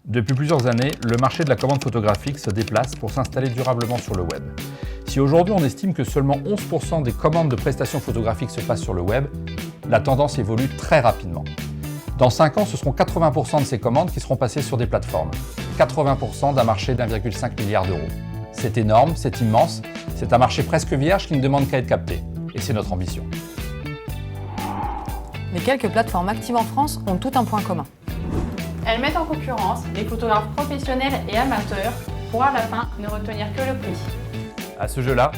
Depuis plusieurs années, le marché de la commande photographique se déplace pour s'installer durablement sur le web. Si aujourd'hui on estime que seulement 11% des commandes de prestations photographiques se passent sur le web, la tendance évolue très rapidement. Dans 5 ans, ce seront 80% de ces commandes qui seront passées sur des plateformes. 80% d'un marché d'1,5 milliard d'euros. C'est énorme, c'est immense, c'est un marché presque vierge qui ne demande qu'à être capté. Et c'est notre ambition. Les quelques plateformes actives en France ont tout un point commun. Elles mettent en concurrence les photographes professionnels et amateurs pour à la fin ne retenir que le prix. À ce jeu-là,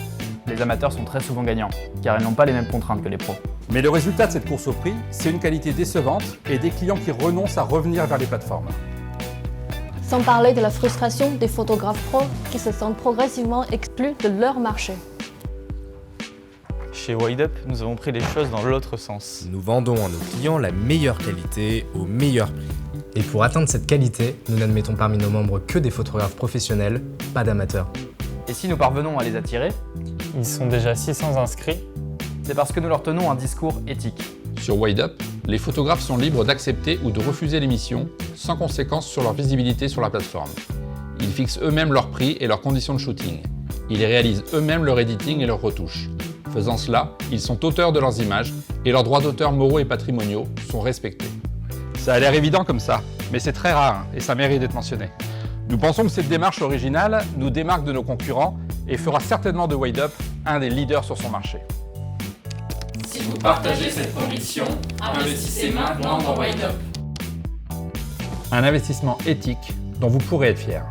les amateurs sont très souvent gagnants, car ils n'ont pas les mêmes contraintes que les pros. Mais le résultat de cette course au prix, c'est une qualité décevante et des clients qui renoncent à revenir vers les plateformes. Sans parler de la frustration des photographes pros qui se sentent progressivement exclus de leur marché. Chez WideUp, nous avons pris les choses dans l'autre sens. Nous vendons à nos clients la meilleure qualité au meilleur prix. Et pour atteindre cette qualité, nous n'admettons parmi nos membres que des photographes professionnels, pas d'amateurs. Et si nous parvenons à les attirer, Ils sont déjà 600 inscrits. c'est parce que nous leur tenons un discours éthique. Sur WideUp, les photographes sont libres d'accepter ou de refuser l'émission sans conséquence sur leur visibilité sur la plateforme. Ils fixent eux-mêmes leurs prix et leurs conditions de shooting. Ils réalisent eux-mêmes leur editing et leurs retouches. Faisant cela, ils sont auteurs de leurs images et leurs droits d'auteur moraux et patrimoniaux sont respectés. Ça a l'air évident comme ça, mais c'est très rare et ça mérite d'être mentionné. Nous pensons que cette démarche originale nous démarque de nos concurrents et fera certainement de WideUp un des leaders sur son marché. Si vous partagez cette conviction, investissez maintenant dans WideUp. Un investissement éthique dont vous pourrez être fier.